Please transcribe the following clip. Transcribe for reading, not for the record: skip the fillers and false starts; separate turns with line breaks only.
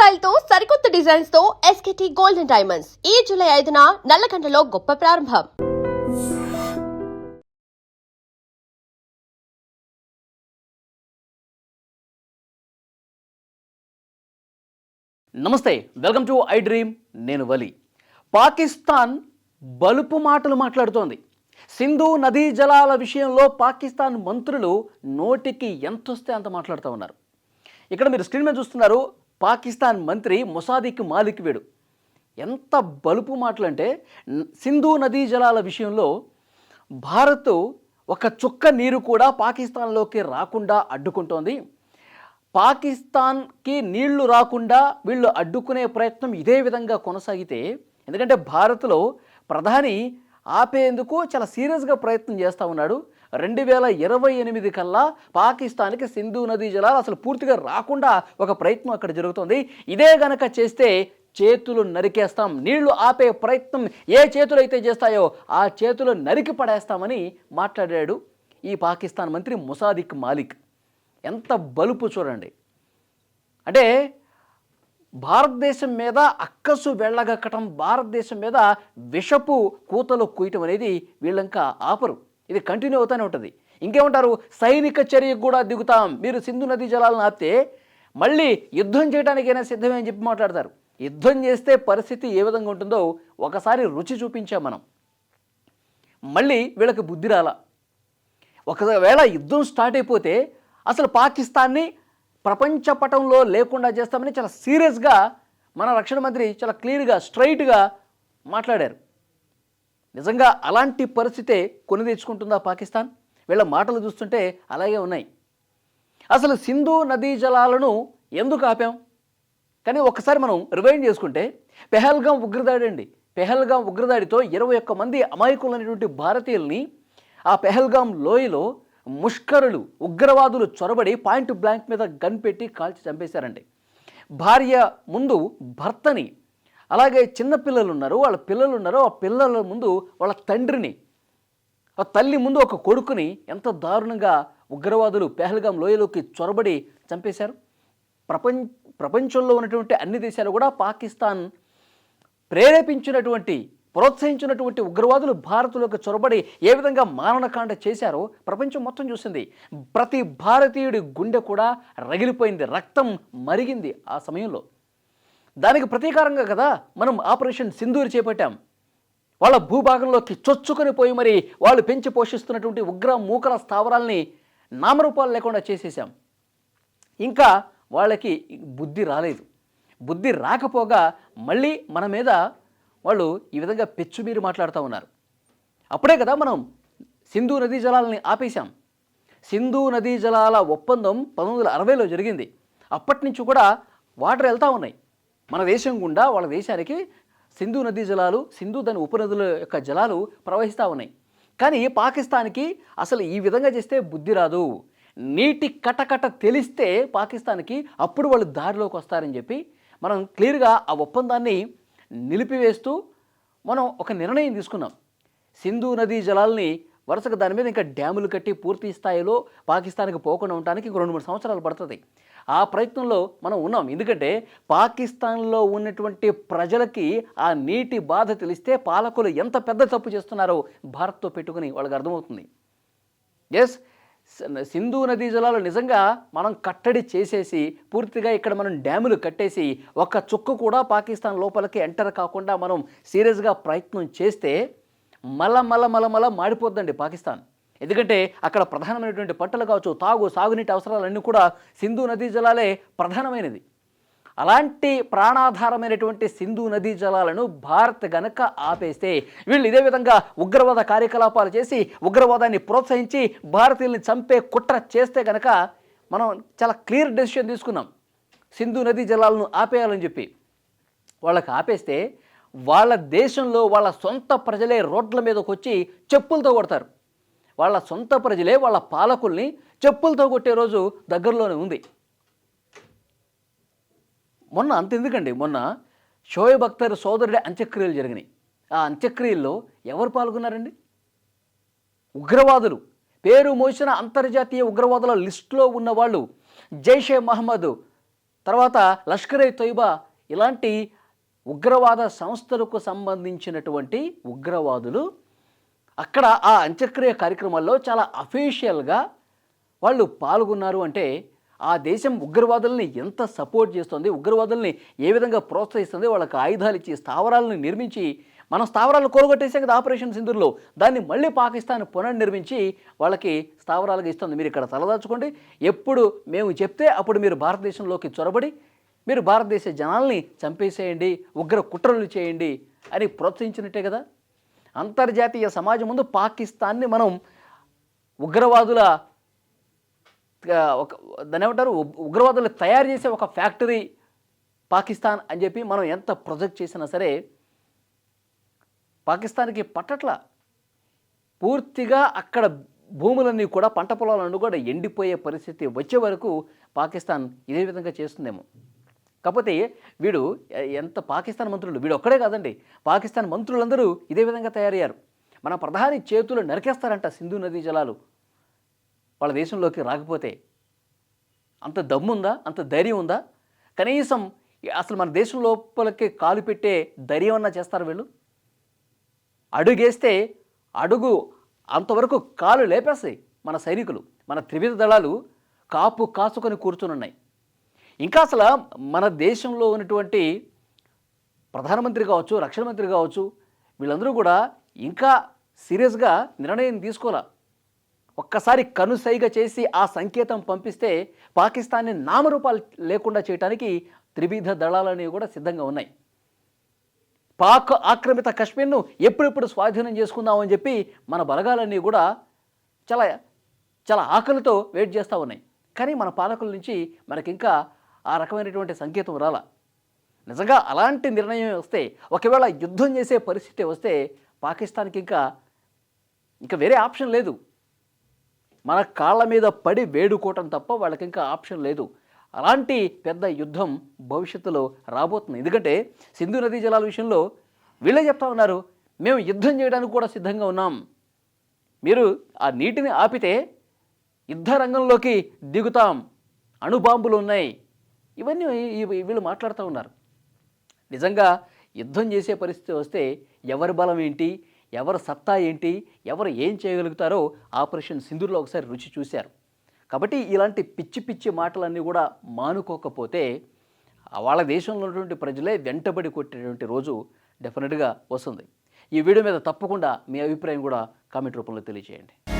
Style తో సరికొత్త designs తో ఎస్కేటీ గోల్డెన్ డైమండ్స్ ఈ జూలై 5న నల్లకండలో గొప్ప ప్రారంభం.
నమస్తే, వెల్కమ్ టు ఐ డ్రీమ్. నేను వలి. పాకిస్తాన్ బలుపు మాటలు మాట్లాడుతోంది. సింధు నదీ జలాల విషయంలో పాకిస్తాన్ మంత్రులు నోటికి ఎంతొస్తే అంత మాట్లాడుతూ ఉన్నారు. ఇక్కడ మీరు స్క్రీన్ మీద చూస్తున్నారు, పాకిస్తాన్ మంత్రి మొసాదిక్ మాలిక్ వీడు ఎంత బలుపు మాటలు అంటే, సింధు నదీ జలాల విషయంలో భారత్ ఒక చుక్క నీరు కూడా పాకిస్తాన్లోకి రాకుండా అడ్డుకుంటోంది. పాకిస్తాన్కి నీళ్లు రాకుండా వీళ్ళు అడ్డుకునే ప్రయత్నం ఇదే విధంగా కొనసాగితే, ఎందుకంటే భారత్లో ప్రధాని ఆపేందుకు చాలా సీరియస్గా ప్రయత్నం చేస్తూ ఉన్నాడు. 2028 కల్లా పాకిస్తాన్కి సింధు నదీ జలాలు అసలు పూర్తిగా రాకుండా ఒక ప్రయత్నం అక్కడ జరుగుతుంది. ఇదే గనక చేస్తే చేతులు నరికేస్తాం, నీళ్లు ఆపే ప్రయత్నం ఏ చేతులు అయితే చేస్తాయో ఆ చేతులు నరికి పడేస్తామని మాట్లాడాడు ఈ పాకిస్తాన్ మంత్రి మొసాదిక్ మాలిక్. ఎంత బలుపు చూడండి. అంటే భారతదేశం మీద అక్కసు వెళ్ళగక్కటం, భారతదేశం మీద విషపు కూతలు కూయటం అనేది వీళ్ళంకా ఆపరు. ఇది కంటిన్యూ అవుతూనే ఉంటుంది. ఇంకేమంటారు, సైనిక చర్యకు కూడా దిగుతాం, మీరు సింధు నదీ జలాలను ఆపితే మళ్ళీ యుద్ధం చేయడానికైనా సిద్ధమే అని చెప్పి మాట్లాడతారు. యుద్ధం చేస్తే పరిస్థితి ఏ విధంగా ఉంటుందో ఒకసారి రుచి చూపించాం మనం. మళ్ళీ వీళ్ళకి బుద్ధి రాలా. ఒకవేళ యుద్ధం స్టార్ట్ అయిపోతే అసలు పాకిస్తాన్ని ప్రపంచ పటంలో లేకుండా చేస్తామని చాలా సీరియస్గా మన రక్షణ మంత్రి చాలా క్లియర్గా స్ట్రైట్గా మాట్లాడారు. నిజంగా అలాంటి పరిస్థితే కొని తెచ్చుకుంటుందా పాకిస్తాన్? వీళ్ళ మాటలు చూస్తుంటే అలాగే ఉన్నాయి. అసలు సింధు నదీ జలాలను ఎందుకు ఆపాం? కానీ ఒకసారి మనం రివైండ్ చేసుకుంటే, పెహల్గాం ఉగ్రదాడి అండి. పెహల్గాం ఉగ్రదాడితో 21 మంది అమాయకులైనటువంటి భారతీయుల్ని ఆ పెహల్గాం లోయలో ముష్కరులు ఉగ్రవాదులు చొరబడి పాయింట్ బ్లాంక్ మీద గన్ పెట్టి కాల్చి చంపేశారండి. భార్య ముందు భర్తని, అలాగే చిన్నపిల్లలు ఉన్నారు, వాళ్ళ పిల్లలు ఉన్నారు, ఆ పిల్లల ముందు వాళ్ళ తండ్రిని, ఆ తల్లి ముందు ఒక కొడుకుని ఎంత దారుణంగా ఉగ్రవాదులు పెహల్గాం లోయలోకి చొరబడి చంపేశారు. ప్రపంచంలో ఉన్నటువంటి అన్ని దేశాలు కూడా పాకిస్తాన్ ప్రేరేపించినటువంటి, ప్రోత్సహించినటువంటి ఉగ్రవాదులు భారత్లోకి చొరబడి ఏ విధంగా మారణకాండ చేశారో ప్రపంచం మొత్తం చూసింది. ప్రతి భారతీయుడి గుండె కూడా రగిలిపోయింది, రక్తం మరిగింది ఆ సమయంలో. దానికి ప్రతీకారంగా కదా మనం ఆపరేషన్ సింధూర్ చేపట్టాం. వాళ్ళ భూభాగంలోకి చొచ్చుకొని పోయి మరి వాళ్ళు పెంచి పోషిస్తున్నటువంటి ఉగ్ర మూకర స్థావరాల్ని నామరూపాలు లేకుండా చేసేసాం. ఇంకా వాళ్ళకి బుద్ధి రాలేదు. బుద్ధి రాకపోగా మళ్ళీ మన మీద వాళ్ళు ఈ విధంగా పెచ్చుమీరి మాట్లాడుతూ ఉన్నారు. అప్పుడే కదా మనం సింధు నదీ జలాలని ఆపేశాం. సింధు నదీ జలాల ఒప్పందం 1960లో జరిగింది. అప్పటి నుంచి కూడా వాటర్ వెళ్తూ ఉన్నాయి మన దేశం గుండా. వాళ్ళ దేశానికి సింధు నదీ జలాలు, సింధు దాని ఉపనదుల యొక్క జలాలు ప్రవహిస్తూ ఉన్నాయి. కానీ పాకిస్తాన్కి అసలు ఈ విధంగా చేస్తే బుద్ధి రాదు. నీటి కటకట తెలిస్తే పాకిస్తాన్కి అప్పుడు వాళ్ళు దారిలోకి వస్తారని చెప్పి మనం క్లియర్గా ఆ ఒప్పందాన్ని నిలిపివేస్తూ మనం ఒక నిర్ణయం తీసుకున్నాం. సింధు నదీ జలాల్ని వరుసగా దాని మీద ఇంకా డ్యాములు కట్టి పూర్తి స్థాయిలో పాకిస్తాన్కి పోకుండా ఉండడానికి ఇంకో 2-3 సంవత్సరాలు పడుతుంది. ఆ ప్రయత్నంలో మనం ఉన్నాం. ఎందుకంటే పాకిస్తాన్లో ఉన్నటువంటి ప్రజలకి ఆ నీటి బాధ తెలిస్తే పాలకులు ఎంత పెద్ద తప్పు చేస్తున్నారో భారత్తో పెట్టుకుని వాళ్ళకి అర్థమవుతుంది. ఎస్, సింధు నదీ జలాలు నిజంగా మనం కట్టడి చేసేసి పూర్తిగా ఇక్కడ మనం డ్యాములు కట్టేసి ఒక్క చుక్క కూడా పాకిస్తాన్ లోపలికి ఎంటర్ కాకుండా మనం సీరియస్గా ప్రయత్నం చేస్తే మళ్ళా మాడిపోద్దండి పాకిస్తాన్. ఎందుకంటే అక్కడ ప్రధానమైనటువంటి పంటలు కావచ్చు, సాగునీటి అవసరాలన్నీ కూడా సింధు నదీ జలాలే ప్రధానమైనది. అలాంటి ప్రాణాధారమైనటువంటి సింధు నదీ జలాలను భారత్ గనక ఆపేస్తే, వీళ్ళు ఇదే విధంగా ఉగ్రవాద కార్యకలాపాలు చేసి ఉగ్రవాదాన్ని ప్రోత్సహించి భారతీయుల్ని చంపే కుట్ర చేస్తే గనక మనం చాలా క్లియర్ డెసిషన్ తీసుకున్నాం, సింధు నదీ జలాలను ఆపేయాలని చెప్పి. వాళ్ళకి ఆపేస్తే వాళ్ళ దేశంలో వాళ్ళ సొంత ప్రజలే రోడ్ల మీదకి వచ్చి చెప్పులతో కొడతారు. వాళ్ళ సొంత ప్రజలే వాళ్ళ పాలకుల్ని చెప్పులతో కొట్టే రోజు దగ్గరలోనే ఉంది. మొన్న అంతెందుకండి, మొన్న షోయబ్ అఖ్తర్ సోదరుడి అంత్యక్రియలు జరిగినాయి. ఆ అంత్యక్రియల్లో ఎవరు పాల్గొన్నారండి? ఉగ్రవాదులు, పేరు మోసిన అంతర్జాతీయ ఉగ్రవాదుల లిస్టులో ఉన్నవాళ్ళు, జైషే మహమ్మద్, తర్వాత లష్కరే తొయిబా ఇలాంటి ఉగ్రవాద సంస్థలకు సంబంధించినటువంటి ఉగ్రవాదులు అక్కడ ఆ అంత్యక్రియ కార్యక్రమాల్లో చాలా అఫీషియల్గా వాళ్ళు పాల్గొన్నారు అంటే ఆ దేశం ఉగ్రవాదుల్ని ఎంత సపోర్ట్ చేస్తుంది, ఉగ్రవాదుల్ని ఏ విధంగా ప్రోత్సహిస్తుంది, వాళ్ళకి ఆయుధాలు ఇచ్చి స్థావరాలను నిర్మించి, మనం స్థావరాలు కూలగొట్టేసే కదా ఆపరేషన్ సింధూర్లో, దాన్ని మళ్ళీ పాకిస్తాన్ పునర్నిర్మించి వాళ్ళకి స్థావరాలుగా ఇస్తుంది. మీరు ఇక్కడ తలదాచుకోండి, ఎప్పుడు మేము చెప్తే అప్పుడు మీరు భారతదేశంలోకి చొరబడి మీరు భారతదేశ జనాల్ని చంపేసేయండి, ఉగ్ర కుట్రలు చేయండి అని ప్రోత్సహించినట్టే కదా. అంతర్జాతీయ సమాజం ముందు పాకిస్తాన్ని మనం ఉగ్రవాదుల ఒక దాన్ని ఏమంటారు, ఉగ్రవాదులు తయారు చేసే ఒక ఫ్యాక్టరీ పాకిస్తాన్ అని చెప్పి మనం ఎంత ప్రొజెక్ట్ చేసినా సరే పాకిస్తాన్కి పట్టట్ల. పూర్తిగా అక్కడ భూములన్నీ కూడా, పంట పొలాలన్నీ కూడా ఎండిపోయే పరిస్థితి వచ్చే వరకు పాకిస్తాన్ ఇదే విధంగా చేస్తుందేమో. కాకపోతే వీడు ఎంత పాకిస్తాన్ మంత్రులు, వీడు ఒక్కడే కాదండి, పాకిస్తాన్ మంత్రులందరూ ఇదే విధంగా తయారయ్యారు. మన ప్రధాని చేతులు నరికేస్తారంట సింధు నదీ జలాలు వాళ్ళ దేశంలోకి రాకపోతే. అంత దమ్ముందా, అంత ధైర్యం ఉందా? కనీసం అసలు మన దేశం లోపలికి కాలు పెట్టే ధైర్యం అన్నా చేస్తారు వీళ్ళు? అడుగేస్తే అడుగు అంతవరకు కాలు లేపేస్తాయి మన సైనికులు, మన త్రివిధ దళాలు కాపు కాసుకొని కూర్చునున్నాయి. ఇంకా అసలు మన దేశంలో ఉన్నటువంటి ప్రధానమంత్రి కావచ్చు, రక్షణ మంత్రి కావచ్చు, వీళ్ళందరూ కూడా ఇంకా సీరియస్గా నిర్ణయం తీసుకోవాలా. ఒక్కసారి కనుసైగ చేసి ఆ సంకేతం పంపిస్తే పాకిస్తాన్ని నామరూపాలు లేకుండా చేయడానికి త్రివిధ దళాలనేవి కూడా సిద్ధంగా ఉన్నాయి. పాక్ ఆక్రమిత కశ్మీర్ను ఎప్పుడెప్పుడు స్వాధీనం చేసుకుందామని చెప్పి మన బలగాలన్నీ కూడా చాలా చాలా ఆకలితో వెయిట్ చేస్తూ ఉన్నాయి. కానీ మన పాలకుల నుంచి మనకింకా ఆ రకమైనటువంటి సంకేతం రాలా. నిజంగా అలాంటి నిర్ణయం వస్తే, ఒకవేళ యుద్ధం చేసే పరిస్థితి వస్తే పాకిస్తాన్కి ఇంకా వేరే ఆప్షన్ లేదు. మన కాళ్ళ మీద పడి వేడుకోవటం తప్ప వాళ్ళకి ఇంకా ఆప్షన్ లేదు. అలాంటి పెద్ద యుద్ధం భవిష్యత్తులో రాబోతుంది. ఎందుకంటే సింధు నదీ జలాల విషయంలో వీళ్ళే చెప్తా ఉన్నారు, మేము యుద్ధం చేయడానికి కూడా సిద్ధంగా ఉన్నాం, మీరు ఆ నీటిని ఆపితే యుద్ధ రంగంలోకి దిగుతాం, అణుబాంబులు ఉన్నాయి, ఇవన్నీ వీళ్ళు మాట్లాడుతూ ఉన్నారు. నిజంగా యుద్ధం చేసే పరిస్థితి వస్తే ఎవరి బలం ఏంటి, ఎవరి సత్తా ఏంటి, ఎవరు ఏం చేయగలుగుతారో ఆపరేషన్ సింధూర్లో ఒకసారి రుచి చూశారు. కాబట్టి ఇలాంటి పిచ్చి పిచ్చి మాటలన్నీ కూడా మానుకోకపోతే వాళ్ళ దేశంలో ఉన్నటువంటి ప్రజలే వెంటబడి కొట్టేటువంటి రోజు డెఫినెట్గా వస్తుంది. ఈ వీడియో మీద తప్పకుండా మీ అభిప్రాయం కూడా కామెంట్ రూపంలో తెలియజేయండి.